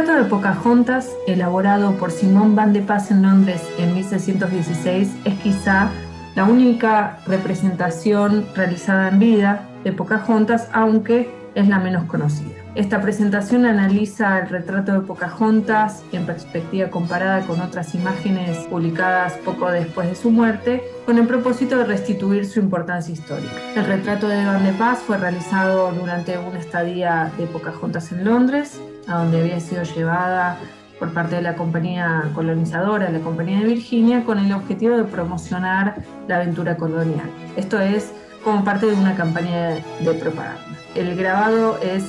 retrato de Pocahontas, elaborado por Simon Van de Pas en Londres en 1616, es quizá la única representación realizada en vida de Pocahontas, aunque es la menos conocida. Esta presentación analiza el retrato de Pocahontas en perspectiva comparada con otras imágenes publicadas poco después de su muerte, con el propósito de restituir su importancia histórica. El retrato de Van de Pas fue realizado durante una estadía de Pocahontas en Londres, a donde había sido llevada por parte de la compañía colonizadora, la Compañía de Virginia, con el objetivo de promocionar la aventura colonial. Esto es como parte de una campaña de propaganda. El grabado es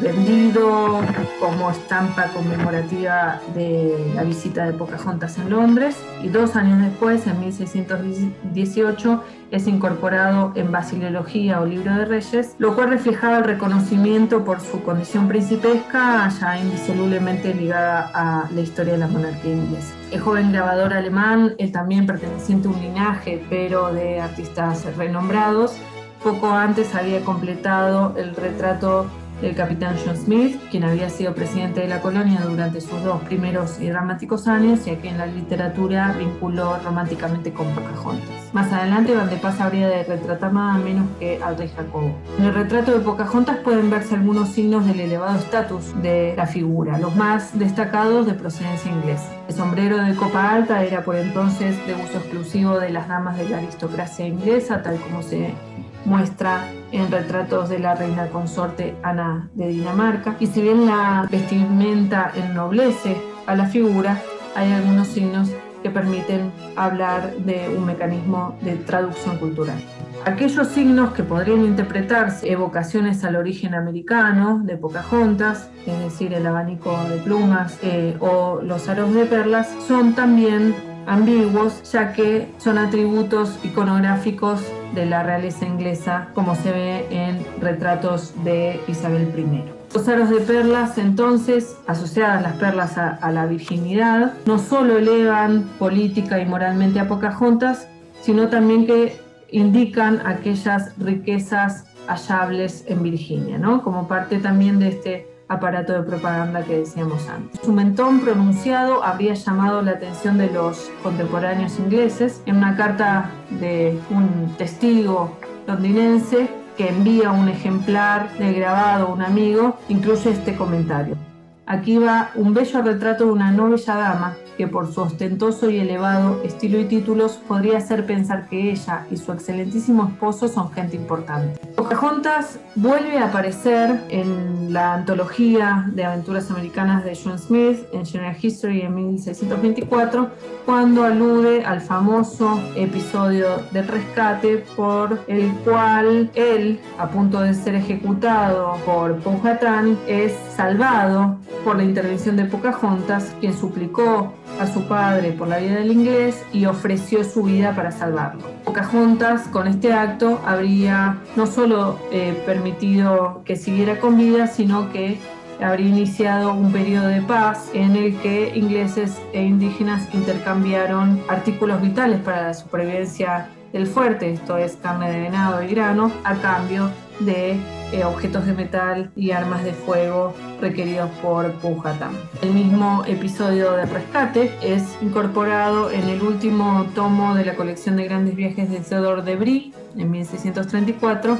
vendido como estampa conmemorativa de la visita de Pocahontas en Londres, y 2 años después, en 1618, es incorporado en Basileología o Libro de Reyes, lo cual reflejaba el reconocimiento por su condición principesca, ya indisolublemente ligada a la historia de la monarquía inglesa. El joven grabador alemán, él también perteneciente a un linaje, pero de artistas renombrados, poco antes había completado el retrato del capitán John Smith, quien había sido presidente de la colonia durante sus 2 primeros y dramáticos años, y a quien la literatura vinculó románticamente con Pocahontas. Más adelante, Van de Pas habría de retratar nada menos que al rey Jacobo. En el retrato de Pocahontas pueden verse algunos signos del elevado estatus de la figura, los más destacados de procedencia inglesa. El sombrero de copa alta era por entonces de uso exclusivo de las damas de la aristocracia inglesa, tal como se muestra en retratos de la reina consorte Ana de Dinamarca. Y si bien la vestimenta ennoblece a la figura, hay algunos signos que permiten hablar de un mecanismo de traducción cultural. Aquellos signos que podrían interpretarse evocaciones al origen americano de Pocahontas, es decir, el abanico de plumas o los aros de perlas, son también ambiguos, ya que son atributos iconográficos de la realeza inglesa, como se ve en retratos de Isabel I. Los aros de perlas, entonces, asociadas las perlas a la virginidad, no solo elevan política y moralmente a Pocahontas, sino también que indican aquellas riquezas hallables en Virginia, ¿no? Como parte también de este aparato de propaganda que decíamos antes. Su mentón pronunciado habría llamado la atención de los contemporáneos ingleses. En una carta de un testigo londinense que envía un ejemplar del grabado a un amigo, incluye este comentario: aquí va un bello retrato de una no bella dama que por su ostentoso y elevado estilo y títulos podría hacer pensar que ella y su excelentísimo esposo son gente importante. Pocahontas vuelve a aparecer en la antología de aventuras americanas de John Smith en General History en 1624, cuando alude al famoso episodio del rescate por el cual él, a punto de ser ejecutado por Powhatan, es salvado por la intervención de Pocahontas, quien suplicó a su padre por la vida del inglés y ofreció su vida para salvarlo. Pocahontas, con este acto, habría no solo permitido que siguiera con vida, sino que habría iniciado un periodo de paz en el que ingleses e indígenas intercambiaron artículos vitales para la supervivencia del fuerte, esto es carne de venado y grano, a cambio de objetos de metal y armas de fuego requeridos por Powhatan. El mismo episodio de rescate es incorporado en el último tomo de la colección de grandes viajes de Theodore de Brie en 1634,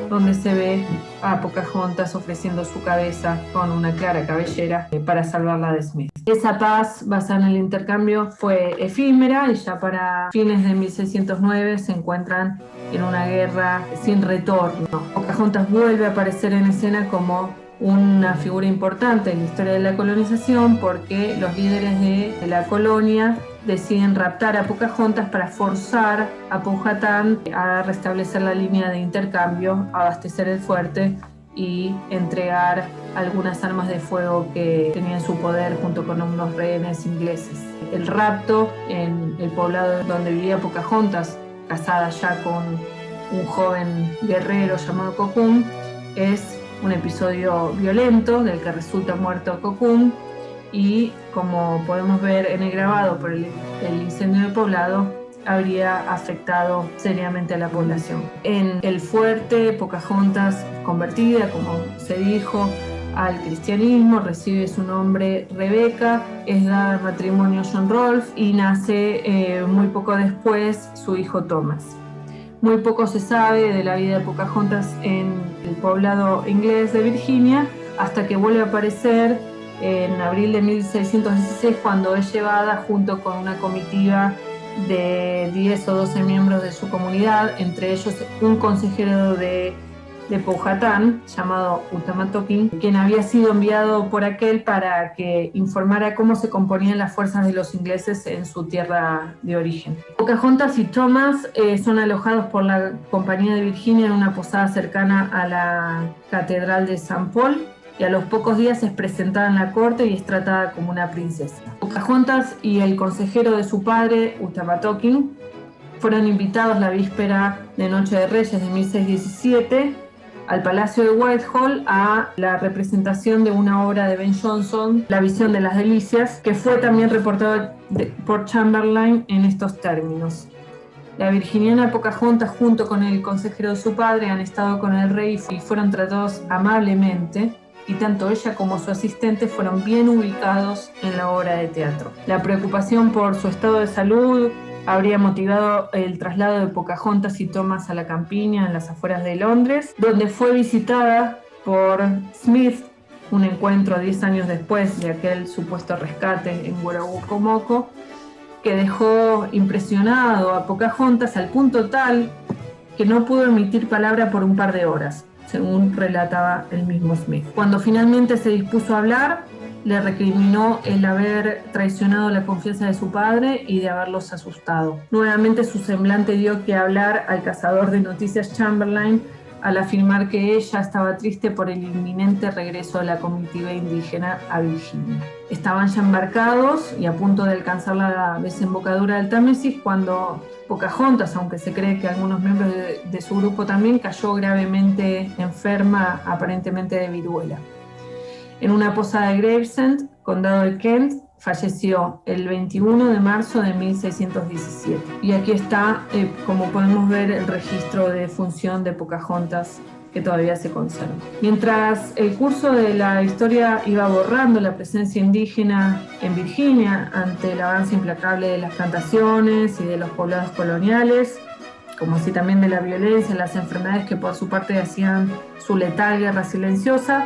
donde se ve a Pocahontas ofreciendo su cabeza con una clara cabellera para salvarla de Smith. Esa paz basada en el intercambio fue efímera y ya para fines de 1609 se encuentran en una guerra sin retorno. Pocahontas vuelve a aparecer en escena como una figura importante en la historia de la colonización, porque los líderes de la colonia deciden raptar a Pocahontas para forzar a Powhatan a restablecer la línea de intercambio, abastecer el fuerte y entregar algunas armas de fuego que tenían su poder junto con unos rehenes ingleses. El rapto en el poblado donde vivía Pocahontas, casada ya con un joven guerrero llamado Cocoon, es un episodio violento del que resulta muerto Cocoon, y como podemos ver en el grabado por el incendio del poblado, habría afectado seriamente a la población. En el fuerte, Pocahontas, convertida, como se dijo, al cristianismo, recibe su nombre Rebeca, es dada en matrimonio a John Rolfe y nace muy poco después su hijo Thomas. Muy poco se sabe de la vida de Pocahontas en el poblado inglés de Virginia, hasta que vuelve a aparecer en abril de 1616, cuando es llevada junto con una comitiva de 10 o 12 miembros de su comunidad, entre ellos un consejero de Powhatan llamado Utamatoking, quien había sido enviado por aquel para que informara cómo se componían las fuerzas de los ingleses en su tierra de origen. Pocahontas y Thomas son alojados por la Compañía de Virginia en una posada cercana a la Catedral de St. Paul, y a los pocos días es presentada en la corte y es tratada como una princesa. Pocahontas y el consejero de su padre, Utamatoking, fueron invitados la víspera de Noche de Reyes de 1617 al Palacio de Whitehall a la representación de una obra de Ben Jonson, La visión de las delicias, que fue también reportado por Chamberlain en estos términos: la virginiana Pocahontas junto con el consejero de su padre han estado con el rey y fueron tratados amablemente, y tanto ella como su asistente fueron bien ubicados en la obra de teatro. La preocupación por su estado de salud habría motivado el traslado de Pocahontas y Thomas a la campiña en las afueras de Londres, donde fue visitada por Smith, un encuentro 10 años después de aquel supuesto rescate en Werowocomoco, que dejó impresionado a Pocahontas al punto tal que no pudo emitir palabra por un par de horas, según relataba el mismo Smith. Cuando finalmente se dispuso a hablar, le recriminó el haber traicionado la confianza de su padre y de haberlos asustado. Nuevamente su semblante dio que hablar al cazador de noticias Chamberlain al afirmar que ella estaba triste por el inminente regreso de la comitiva indígena a Virginia. Estaban ya embarcados y a punto de alcanzar la desembocadura del Támesis cuando Pocahontas, aunque se cree que algunos miembros de su grupo también, cayó gravemente enferma, aparentemente de viruela. En una posada de Gravesend, condado de Kent, falleció el 21 de marzo de 1617. Y aquí está, como podemos ver, el registro de defunción de Pocahontas, que todavía se conserva. Mientras el curso de la historia iba borrando la presencia indígena en Virginia ante el avance implacable de las plantaciones y de los poblados coloniales, como así también de la violencia y las enfermedades que por su parte hacían su letal guerra silenciosa,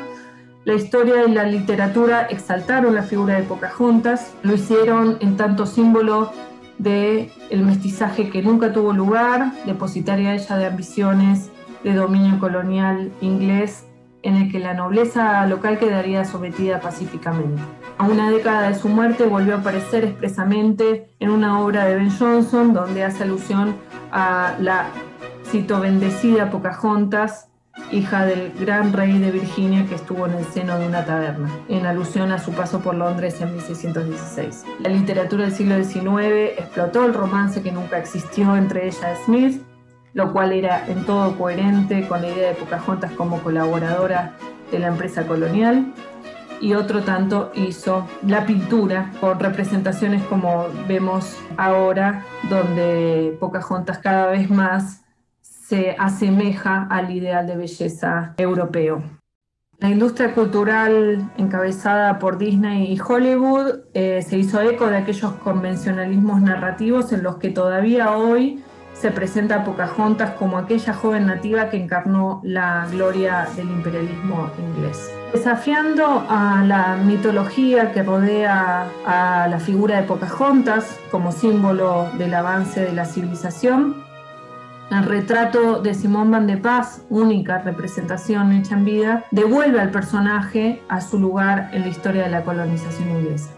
la historia y la literatura exaltaron la figura de Pocahontas, lo hicieron en tanto símbolo del mestizaje que nunca tuvo lugar, depositaria ella de ambiciones de dominio colonial inglés, en el que la nobleza local quedaría sometida pacíficamente. A una década de su muerte volvió a aparecer expresamente en una obra de Ben Jonson, donde hace alusión a la, cito, bendecida Pocahontas, hija del gran rey de Virginia que estuvo en el seno de una taberna, en alusión a su paso por Londres en 1616. La literatura del siglo XIX explotó el romance que nunca existió entre ella y Smith, lo cual era en todo coherente con la idea de Pocahontas como colaboradora de la empresa colonial, y otro tanto hizo la pintura, con representaciones como vemos ahora, donde Pocahontas cada vez más se asemeja al ideal de belleza europeo. La industria cultural encabezada por Disney y Hollywood se hizo eco de aquellos convencionalismos narrativos en los que todavía hoy se presenta a Pocahontas como aquella joven nativa que encarnó la gloria del imperialismo inglés. Desafiando a la mitología que rodea a la figura de Pocahontas como símbolo del avance de la civilización, el retrato de Simón Van de Paz, única representación hecha en vida, devuelve al personaje a su lugar en la historia de la colonización inglesa.